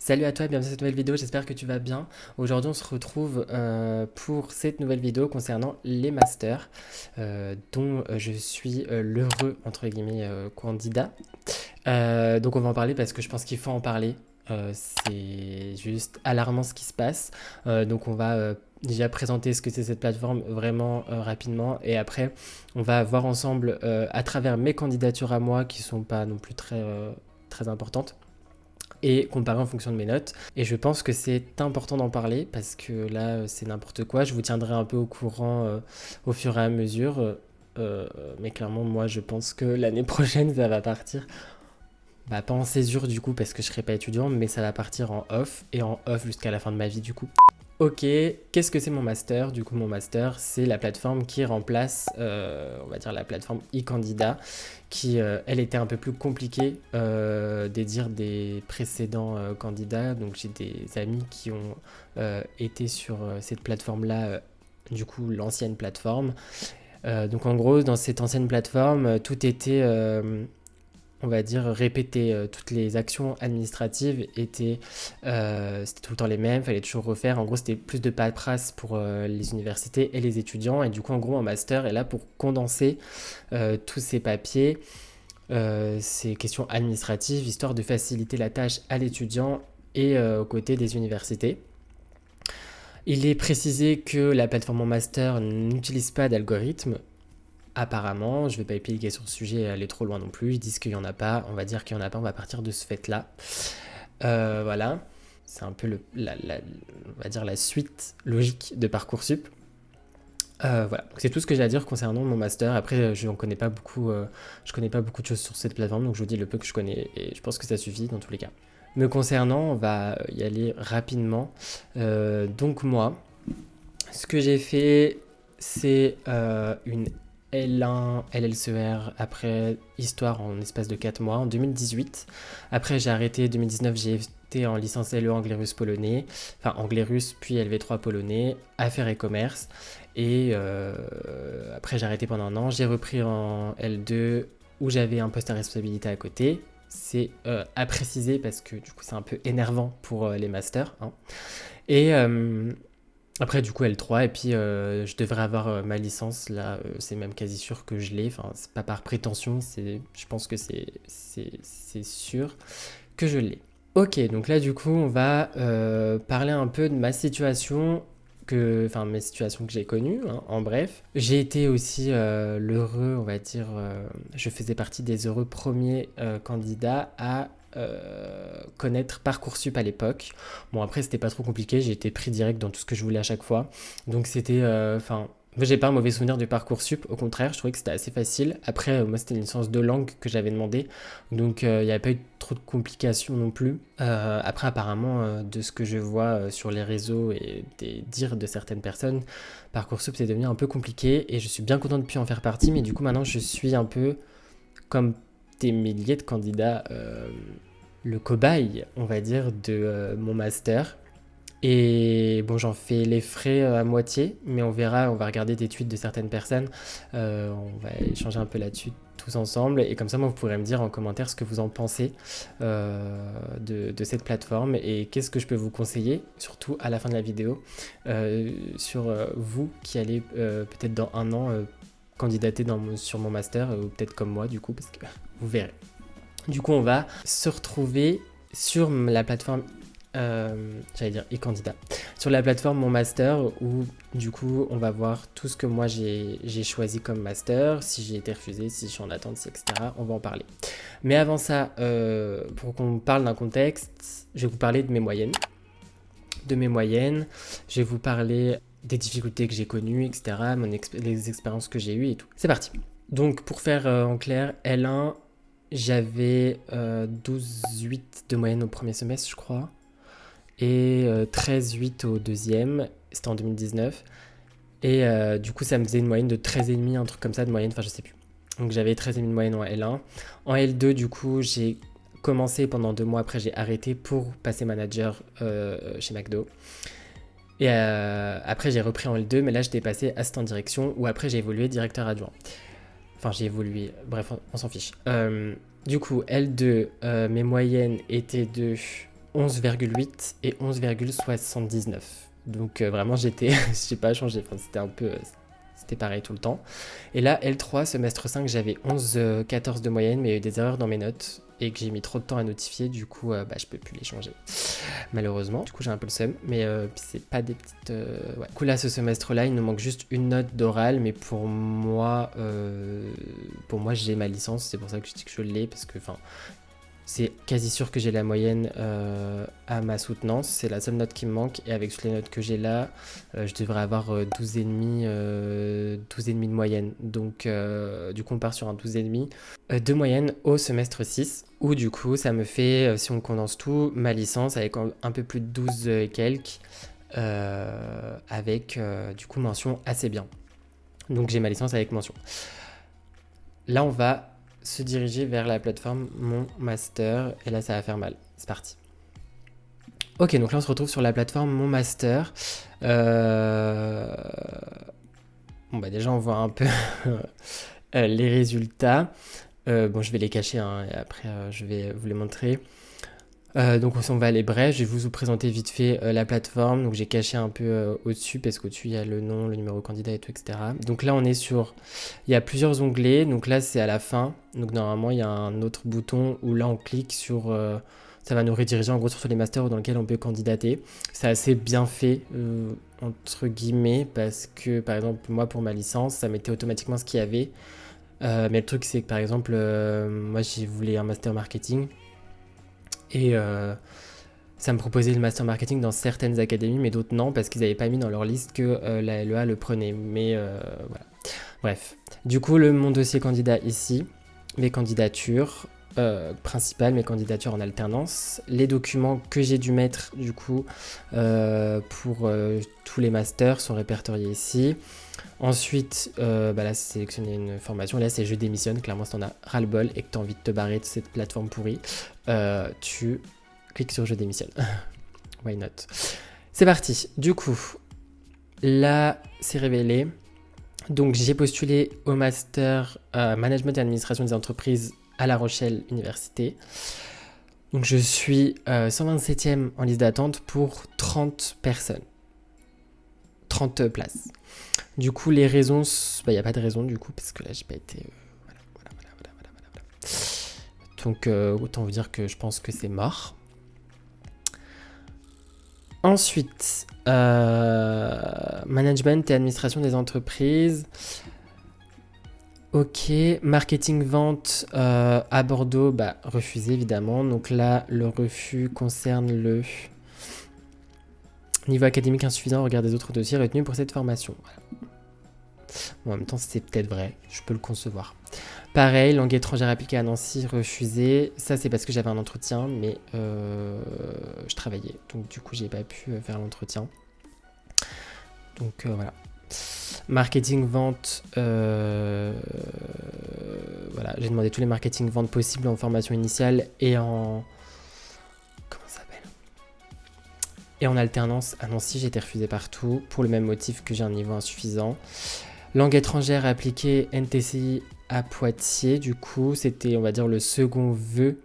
Salut à toi et bienvenue dans cette nouvelle vidéo, j'espère que tu vas bien. Aujourd'hui on se retrouve pour cette nouvelle vidéo concernant les masters dont je suis l'heureux entre guillemets candidat. Donc on va en parler parce que je pense qu'il faut en parler. C'est juste alarmant ce qui se passe. Donc on va déjà présenter ce que c'est cette plateforme vraiment rapidement et après on va voir ensemble à travers mes candidatures à moi qui sont pas non plus très importantes et comparer en fonction de mes notes. Et je pense que c'est important d'en parler parce que là, c'est n'importe quoi. Je vous tiendrai un peu au courant au fur et à mesure. Mais clairement, moi, je pense que l'année prochaine, ça va partir. Bah, pas en césure du coup, parce que je serai pas étudiant, mais ça va partir en off et en off jusqu'à la fin de ma vie du coup. Ok, qu'est-ce que c'est mon master? Du coup, mon master, c'est la plateforme qui remplace, on va dire, la plateforme e-candidat, qui, elle, était un peu plus compliquée des dires des précédents candidats. Donc, j'ai des amis qui ont été sur cette plateforme-là, du coup, l'ancienne plateforme. Donc, en gros, dans cette ancienne plateforme, tout était on va dire, répéter toutes les actions administratives c'était tout le temps les mêmes, fallait toujours refaire. En gros, c'était plus de paperasse pour les universités et les étudiants. Et du coup, en gros, un master est là pour condenser tous ces papiers, ces questions administratives, histoire de faciliter la tâche à l'étudiant et aux côtés des universités. Il est précisé que la plateforme en master n'utilise pas d'algorithme. Apparemment, je ne vais pas épiloguer sur le sujet et aller trop loin non plus. Ils disent qu'il n'y en a pas. On va dire qu'il n'y en a pas. On va partir de ce fait-là. Voilà. C'est un peu on va dire la suite logique de Parcoursup. Voilà. C'est tout ce que j'ai à dire concernant mon master. Après, je ne connais pas beaucoup. Je connais pas beaucoup de choses sur cette plateforme, donc je vous dis le peu que je connais et je pense que ça suffit dans tous les cas. Me concernant, on va y aller rapidement. Donc moi, ce que j'ai fait, c'est une L1, LLCR, après histoire en espace de 4 mois, en 2018. Après, j'ai arrêté 2019, j'ai été en licence LE anglais-russe-polonais, enfin anglais-russe, puis LV3 polonais, affaires et commerce. Et après, j'ai arrêté pendant un an, j'ai repris en L2 où j'avais un poste à responsabilité à côté. C'est à préciser parce que du coup, c'est un peu énervant pour les masters, hein. Et après, du coup, L3, et puis je devrais avoir ma licence. Là, c'est même quasi sûr que je l'ai. Enfin, c'est pas par prétention, je pense que c'est sûr que je l'ai. Ok, donc là, du coup, on va parler un peu de ma situation. Enfin, mes situations que j'ai connues, hein, en bref. J'ai été aussi l'heureux, on va dire, je faisais partie des heureux premiers candidats à connaître Parcoursup à l'époque. Bon, après, c'était pas trop compliqué, j'ai été pris direct dans tout ce que je voulais à chaque fois. Donc, c'était. Enfin. Moi, j'ai pas un mauvais souvenir de Parcoursup, au contraire, je trouvais que c'était assez facile. Après, moi, c'était une licence de langue que j'avais demandé, donc il n'y avait pas eu trop de complications non plus. Après, apparemment, de ce que je vois sur les réseaux et des dires de certaines personnes, Parcoursup, c'est devenu un peu compliqué et je suis bien content de ne plus en faire partie, mais du coup, maintenant, je suis un peu comme des milliers de candidats, le cobaye, on va dire, de mon master. Et bon, j'en fais les frais à moitié, mais on verra, on va regarder des tweets de certaines personnes, on va échanger un peu là-dessus tous ensemble, et comme ça, moi, vous pourrez me dire en commentaire ce que vous en pensez de cette plateforme, et qu'est-ce que je peux vous conseiller, surtout à la fin de la vidéo, sur vous qui allez peut-être dans un an candidater sur mon master, ou peut-être comme moi du coup, parce que vous verrez. Du coup, on va se retrouver sur la plateforme j'allais dire e-candidat, sur la plateforme Mon Master où du coup on va voir tout ce que moi j'ai choisi comme master, si j'ai été refusé, si je suis en attente, etc. On va en parler. Mais avant ça, pour qu'on parle d'un contexte, je vais vous parler de mes moyennes. Je vais vous parler des difficultés que j'ai connues, etc., les expériences que j'ai eues et tout. C'est parti. Donc pour faire en clair, L1, j'avais 12,8 de moyenne au premier semestre, je crois, et 13,8 au deuxième, c'était en 2019. Et du coup, ça me faisait une moyenne de 13,5, un truc comme ça de moyenne, enfin je sais plus. Donc j'avais 13,5 de moyenne en L1. En L2, du coup, j'ai commencé pendant 2 mois, après j'ai arrêté pour passer manager chez McDo. Et après j'ai repris en L2, mais là j'étais passé assistant de direction, ou après j'ai évolué directeur adjoint. Enfin j'ai évolué, bref, on s'en fiche. Du coup, L2, mes moyennes étaient de 11,8 et 11,79. Donc vraiment, j'ai pas changé. Enfin, c'était un peu... c'était pareil tout le temps. Et là, L3, semestre 5, j'avais 11,14 de moyenne, mais il y a eu des erreurs dans mes notes et que j'ai mis trop de temps à notifier. Du coup, je peux plus les changer, malheureusement. Du coup, j'ai un peu le seum, mais c'est pas des petites... ouais. Du coup, là, ce semestre-là, il nous manque juste une note d'oral, mais pour moi, j'ai ma licence. C'est pour ça que je dis que je l'ai, parce que, enfin... c'est quasi sûr que j'ai la moyenne à ma soutenance. C'est la seule note qui me manque. Et avec toutes les notes que j'ai là, je devrais avoir 12,5 de moyenne. Donc, du coup, on part sur un 12,5 de moyenne au semestre 6. Où, du coup, ça me fait, si on condense tout, ma licence avec un peu plus de 12 et quelques. Avec, du coup, mention assez bien. Donc, j'ai ma licence avec mention. Là, on va se diriger vers la plateforme Mon Master. Et là, ça va faire mal. C'est parti. Ok, donc là, on se retrouve sur la plateforme Mon Master. Bon, bah déjà, on voit un peu les résultats. Bon, je vais les cacher, hein, et après, je vais vous les montrer. Donc on va aller bref, je vais vous présenter vite fait la plateforme. Donc j'ai caché un peu au-dessus parce qu'au-dessus il y a le nom, le numéro candidat et tout, etc. Donc là on est sur, il y a plusieurs onglets. Donc là c'est à la fin. Donc normalement il y a un autre bouton où là on clique sur, ça va nous rediriger en gros sur les masters dans lesquels on peut candidater. C'est assez bien fait entre guillemets parce que par exemple moi pour ma licence ça mettait automatiquement ce qu'il y avait. Mais le truc c'est que par exemple moi j'ai voulu un master marketing. Et ça me proposait le master marketing dans certaines académies, mais d'autres non, parce qu'ils n'avaient pas mis dans leur liste que la LEA le prenait. Mais voilà. Bref. Du coup, mon dossier candidat ici, mes candidatures principales, mes candidatures en alternance, les documents que j'ai dû mettre du coup pour tous les masters sont répertoriés ici. Ensuite, là, c'est sélectionner une formation. Là, c'est je démissionne. Clairement, si t'en as ras-le-bol et que t'as envie de te barrer de cette plateforme pourrie, tu cliques sur je démissionne. Why not? C'est parti. Du coup, là, c'est révélé. Donc, j'ai postulé au master Management et Administration des entreprises à La Rochelle Université. Donc, je suis 127e en liste d'attente pour 30 personnes. 30 places. Du coup, les raisons, il n'y a pas de raison du coup, parce que là, j'ai pas été... voilà. Donc, autant vous dire que je pense que c'est mort. Ensuite, management et administration des entreprises. Ok, marketing vente à Bordeaux, refusé évidemment. Donc là, le refus concerne le niveau académique insuffisant au regard des autres dossiers retenus pour cette formation. Voilà. Bon, en même temps, c'est peut-être vrai, je peux le concevoir. Pareil, langue étrangère appliquée à Nancy, refusé. Ça, c'est parce que j'avais un entretien, mais je travaillais. Donc, du coup, j'ai pas pu faire l'entretien. Donc, voilà. Marketing, vente. Voilà, j'ai demandé tous les marketing, vente possibles en formation initiale et en... Comment ça s'appelle? Et en alternance à Nancy, j'ai été refusé partout pour le même motif que j'ai un niveau insuffisant. Langue étrangère appliquée NTCI à Poitiers, du coup, c'était, on va dire, le second vœu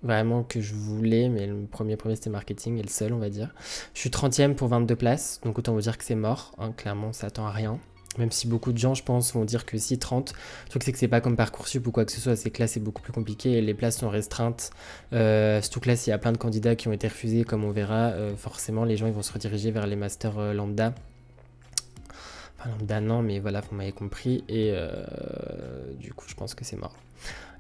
vraiment que je voulais, mais le premier c'était marketing et le seul, on va dire. Je suis 30e pour 22 places, donc autant vous dire que c'est mort, hein, clairement, ça attend à rien. Même si beaucoup de gens, je pense, vont dire que si 30, le truc c'est que c'est pas comme Parcoursup ou quoi que ce soit, c'est que là c'est beaucoup plus compliqué et les places sont restreintes. Surtout que là, s'il y a plein de candidats qui ont été refusés, comme on verra, forcément les gens ils vont se rediriger vers les masters lambda. Lambda non, mais voilà, vous m'avez compris. Et du coup, je pense que c'est mort.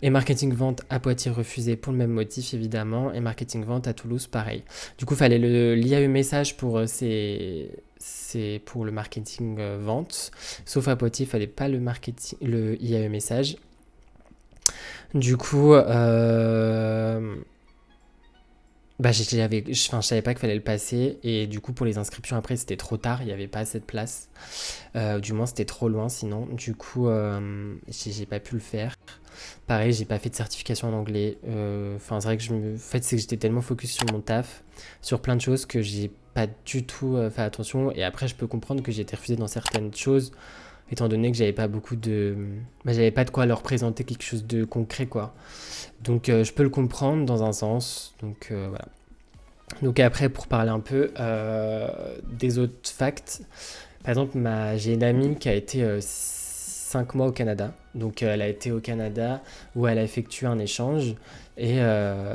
Et marketing vente à Poitiers refusé pour le même motif, évidemment. Et marketing vente à Toulouse, pareil. Du coup, il fallait l'IAE message pour pour le marketing vente. Sauf à Poitiers, il fallait pas le IAE message. Du coup, je savais pas qu'il fallait le passer et du coup pour les inscriptions après c'était trop tard, il n'y avait pas assez de place, du moins c'était trop loin sinon, du coup j'ai pas pu le faire. Pareil, j'ai pas fait de certification en anglais, c'est vrai que c'est que j'étais tellement focus sur mon taf, sur plein de choses que j'ai pas du tout fait attention et après je peux comprendre que j'ai été refusé dans certaines choses étant donné que j'avais pas j'avais pas de quoi leur présenter quelque chose de concret quoi. Donc je peux le comprendre dans un sens, donc voilà. Donc après, pour parler un peu des autres facts, par exemple, j'ai une amie qui a été 5 mois au Canada. Donc elle a été au Canada où elle a effectué un échange et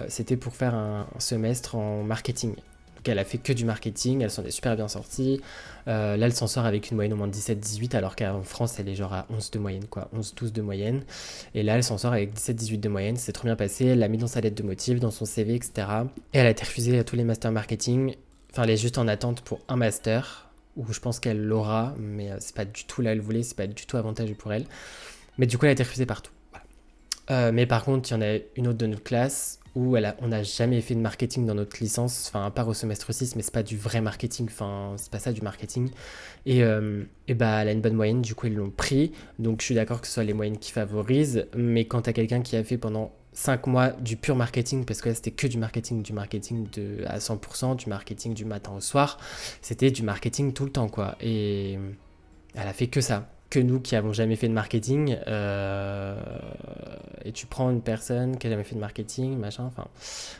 c'était pour faire un semestre en marketing. Donc elle a fait que du marketing, elle s'en est super bien sortie. Là, elle s'en sort avec une moyenne au moins de 17-18, alors qu'en France, elle est genre à 11 de moyenne, quoi, 11-12 de moyenne. Et là, elle s'en sort avec 17-18 de moyenne, c'est trop bien passé. Elle l'a mis dans sa lettre de motif, dans son CV, etc. Et elle a été refusée à tous les masters marketing. Enfin, elle est juste en attente pour un master, où je pense qu'elle l'aura, mais c'est pas du tout là elle voulait, c'est pas du tout avantageux pour elle. Mais du coup, elle a été refusée partout. Voilà. Mais par contre, il y en a une autre de notre classe où on n'a jamais fait de marketing dans notre licence, enfin, à part au semestre 6, mais c'est pas du vrai marketing, enfin, c'est pas ça du marketing. Et bah, elle a une bonne moyenne, du coup, ils l'ont pris. Donc, je suis d'accord que ce soit les moyennes qui favorisent, mais quand t'as quelqu'un qui a fait pendant 5 mois du pur marketing, parce que là, c'était que du marketing à 100%, du marketing du matin au soir, c'était du marketing tout le temps, quoi. Et elle a fait que ça. Que nous qui avons jamais fait de marketing, et tu prends une personne qui a jamais fait de marketing, machin, enfin,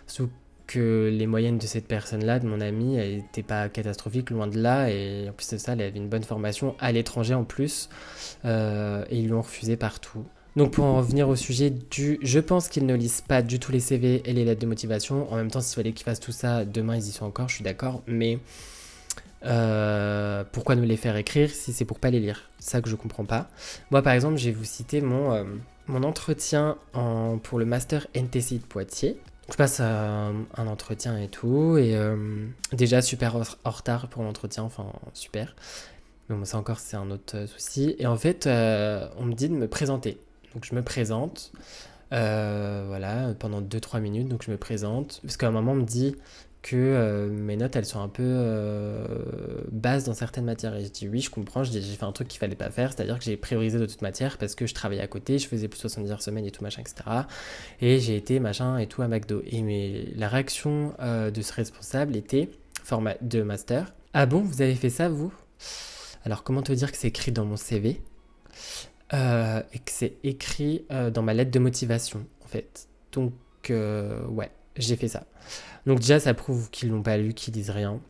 sauf que les moyennes de cette personne-là, de mon amie, elle n'était pas catastrophique, loin de là, et en plus de ça, elle avait une bonne formation à l'étranger en plus, et ils lui ont refusé partout. Donc pour en revenir au sujet je pense qu'ils ne lisent pas du tout les CV et les lettres de motivation. En même temps, s'il fallait qu'ils fassent tout ça, demain ils y sont encore, je suis d'accord, mais pourquoi nous les faire écrire si c'est pour pas les lire? C'est ça que je comprends pas. Moi, par exemple, je vais vous citer mon entretien pour le master NTCI de Poitiers. Je passe un entretien et tout, et déjà super en retard pour l'entretien, enfin super. Mais bon, ça encore, c'est un autre souci. Et en fait, on me dit de me présenter. Donc je me présente, voilà, pendant 2-3 minutes, donc je me présente. Parce qu'à un moment, on me dit que mes notes, elles sont un peu basses dans certaines matières. Et je dis oui, je comprends, j'ai fait un truc qu'il fallait pas faire, c'est-à-dire que j'ai priorisé de toute matière parce que je travaillais à côté, je faisais plus de 70 heures semaine et tout, machin, etc. Et j'ai été, machin, et tout à McDo. La réaction de ce responsable était, format de master, ah bon, vous avez fait ça, vous? Alors, comment te dire que c'est écrit dans mon CV et que c'est écrit dans ma lettre de motivation, en fait. Donc, ouais, j'ai fait ça. Donc déjà, ça prouve qu'ils l'ont pas lu, qu'ils lisent rien.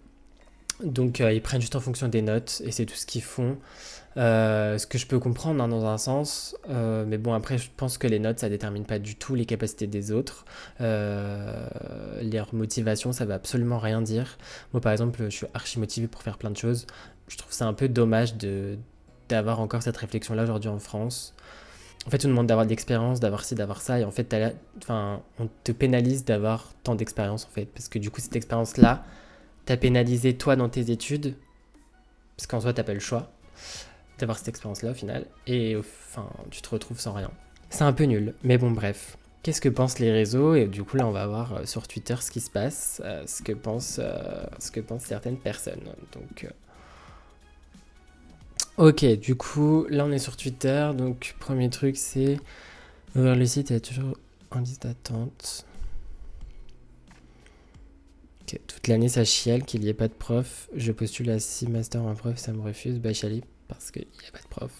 Donc ils prennent juste en fonction des notes et c'est tout ce qu'ils font. Ce que je peux comprendre hein, dans un sens, mais bon après je pense que les notes ça détermine pas du tout les capacités des autres. Leur motivation ça va absolument rien dire. Moi par exemple je suis archi motivé pour faire plein de choses. Je trouve ça un peu dommage d'avoir encore cette réflexion là aujourd'hui en France. En fait, on demande d'avoir de l'expérience, d'avoir ci, d'avoir ça, et en fait, on te pénalise d'avoir tant d'expérience, en fait, parce que du coup, cette expérience-là, t'as pénalisé toi dans tes études, parce qu'en soi, t'as pas le choix d'avoir cette expérience-là au final, et enfin, tu te retrouves sans rien. C'est un peu nul, mais bon, bref. Qu'est-ce que pensent les réseaux? Et du coup, là, on va voir sur Twitter ce qui se passe, ce que pensent certaines personnes. Donc, ok, du coup, là on est sur Twitter, donc premier truc c'est ouvrir le site, il y a toujours en liste d'attente. Ok, toute l'année ça chiale qu'il n'y ait pas de prof. Je postule à 6 masters en prof, ça me refuse. Bah chialer parce qu'il n'y a pas de prof.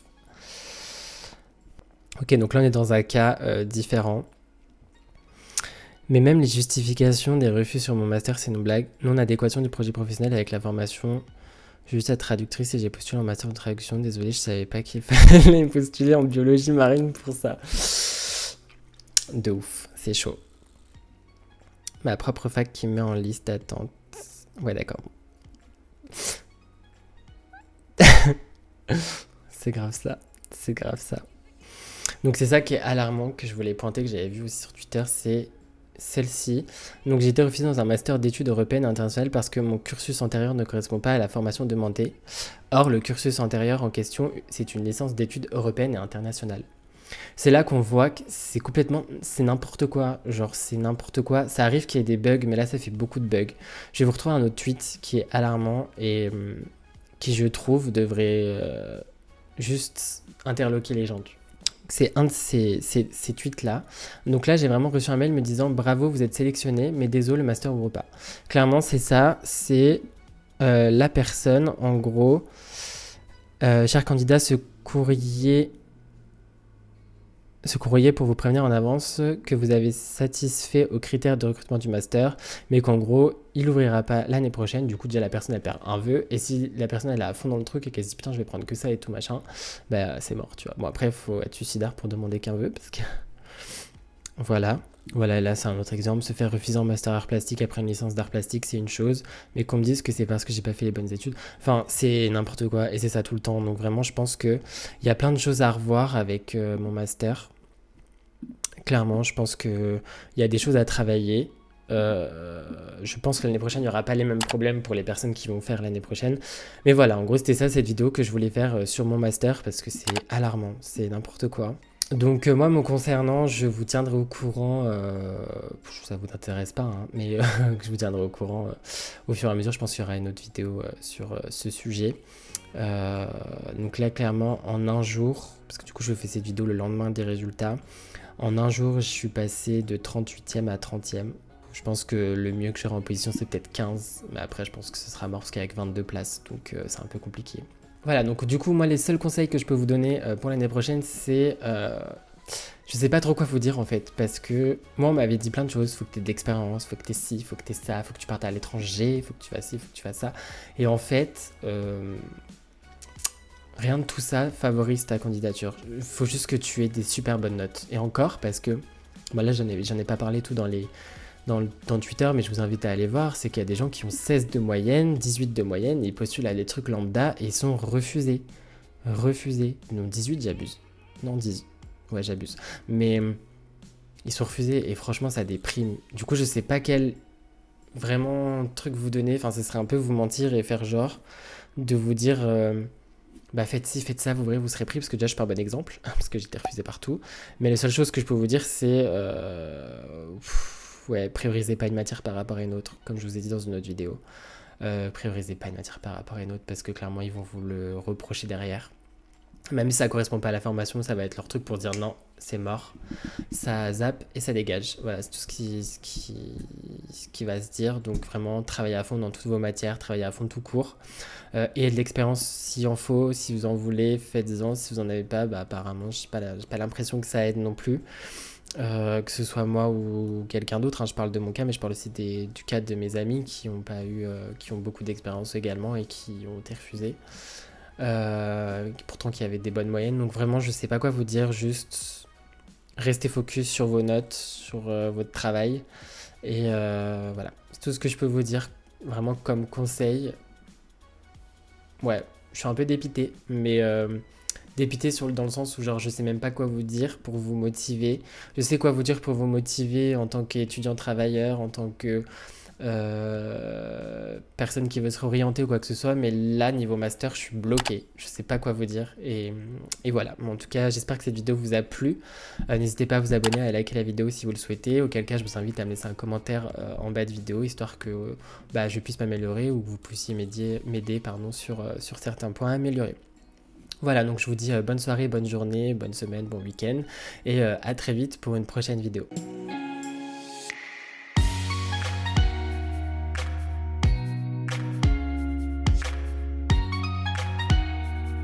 Ok, donc là on est dans un cas différent. Mais même les justifications des refus sur mon master, c'est une blague. Non-adéquation du projet professionnel avec la formation. Je suis juste être traductrice et j'ai postulé en master de traduction. Désolée, je savais pas qu'il fallait postuler en biologie marine pour ça. De ouf, c'est chaud. Ma propre fac qui me met en liste d'attente. Ouais, d'accord. C'est grave ça. C'est grave ça. Donc c'est ça qui est alarmant que je voulais pointer, que j'avais vu aussi sur Twitter, c'est celle-ci. Donc j'ai été refusé dans un master d'études européennes et internationales parce que mon cursus antérieur ne correspond pas à la formation demandée. Or, le cursus antérieur en question, c'est une licence d'études européennes et internationales. C'est là qu'on voit que c'est n'importe quoi. Genre, c'est n'importe quoi. Ça arrive qu'il y ait des bugs, mais là, ça fait beaucoup de bugs. Je vais vous retrouver un autre tweet qui est alarmant et qui, je trouve, devrait juste interloquer les gens. C'est un de ces tweets-là. Donc là, j'ai vraiment reçu un mail me disant « Bravo, vous êtes sélectionné, mais désolé, le master ouvre pas ». Clairement, c'est ça. C'est la personne, en gros. « Cher candidat, ce courrier ce courrier pour vous prévenir en avance que vous avez satisfait aux critères de recrutement du master, mais qu'en gros, il n'ouvrira pas l'année prochaine. Du coup, déjà, la personne, elle perd un vœu. Et si la personne, elle est à fond dans le truc et qu'elle se dit, putain, je vais prendre que ça et tout machin, bah, c'est mort, tu vois. Bon, après, il faut être suicidaire pour demander qu'un vœu, parce que... Voilà. Voilà, là, c'est un autre exemple. Se faire refuser en master art plastique après une licence d'art plastique, c'est une chose. Mais qu'on me dise que c'est parce que j'ai pas fait les bonnes études. Enfin, c'est n'importe quoi. Et c'est ça tout le temps. Donc, vraiment, je pense qu'il y a plein de choses à revoir avec mon master. Clairement, je pense qu'il y a des choses à travailler. Je pense que l'année prochaine, il n'y aura pas les mêmes problèmes pour les personnes qui vont faire l'année prochaine. Mais voilà, en gros, c'était ça, cette vidéo que je voulais faire sur mon master, parce que c'est alarmant, c'est n'importe quoi. Donc moi, me concernant, je vous tiendrai au courant, ça vous intéresse pas, hein, mais que je vous tiendrai au courant au fur et à mesure. Je pense qu'il y aura une autre vidéo sur ce sujet. Donc là, clairement, en un jour, parce que du coup, je fais cette vidéo le lendemain des résultats, en un jour, je suis passé de 38e à 30e. Je pense que le mieux que j'aurai en position, c'est peut-être 15. Mais après, je pense que ce sera mort parce qu'avec 22 places, donc c'est un peu compliqué. Voilà, donc du coup, moi, les seuls conseils que je peux vous donner pour l'année prochaine, c'est... je sais pas trop quoi vous dire en fait, parce que moi, on m'avait dit plein de choses. Faut que tu aies de l'expérience, faut que tu aies ci, faut que tu aies ça, faut que tu partes à l'étranger, faut que tu fasses ci, faut que tu fasses ça. Et en fait... rien de tout ça favorise ta candidature. Il faut juste que tu aies des super bonnes notes. Et encore, parce que, bah là j'en ai pas parlé tout dans Twitter, mais je vous invite à aller voir, c'est qu'il y a des gens qui ont 16 de moyenne, 18 de moyenne, et ils postulent à des trucs lambda et ils sont refusés. Refusés. Non, 18, j'abuse. Non, 10. Ouais, j'abuse. Mais ils sont refusés et franchement, ça déprime. Du coup, je sais pas quel vraiment truc vous donner. Enfin, ce serait un peu vous mentir et faire genre de vous dire... bah faites ci, faites ça, vous verrez, vous serez pris, parce que déjà je suis pas un bon exemple, parce que j'étais refusé partout. Mais la seule chose que je peux vous dire, c'est ouais, priorisez pas une matière par rapport à une autre, comme je vous ai dit dans une autre vidéo. Priorisez pas une matière par rapport à une autre, parce que clairement ils vont vous le reprocher derrière. Même si ça correspond pas à la formation, ça va être leur truc pour dire non, c'est mort. Ça zappe et ça dégage. Voilà, c'est tout ce qui va se dire. Donc vraiment, travaillez à fond dans toutes vos matières, travaillez à fond tout court. Et de l'expérience s'il en faut, si vous en voulez, faites-en. Si vous en avez pas, bah apparemment, j'ai pas l'impression que ça aide non plus. Que ce soit moi ou quelqu'un d'autre, hein. Je parle de mon cas, mais je parle aussi du cas de mes amis qui ont pas eu, qui ont beaucoup d'expérience également et qui ont été refusés. Pourtant qui avaient des bonnes moyennes. Donc vraiment, je sais pas quoi vous dire, juste restez focus sur vos notes, sur votre travail. Et voilà, c'est tout ce que je peux vous dire, vraiment comme conseil. Ouais, je suis un peu dépité, mais dépité dans le sens où genre je sais même pas quoi vous dire pour vous motiver. Je sais quoi vous dire pour vous motiver en tant qu'étudiant travailleur, en tant que personne qui veut se réorienter ou quoi que ce soit, mais là niveau master je suis bloqué, je sais pas quoi vous dire et voilà. Mais en tout cas j'espère que cette vidéo vous a plu. N'hésitez pas à vous abonner, à liker la vidéo si vous le souhaitez, auquel cas je vous invite à me laisser un commentaire en bas de vidéo, histoire que bah, je puisse m'améliorer ou que vous puissiez m'aider sur certains points à améliorer. Voilà, donc je vous dis bonne soirée, bonne journée, bonne semaine, bon week-end et à très vite pour une prochaine vidéo.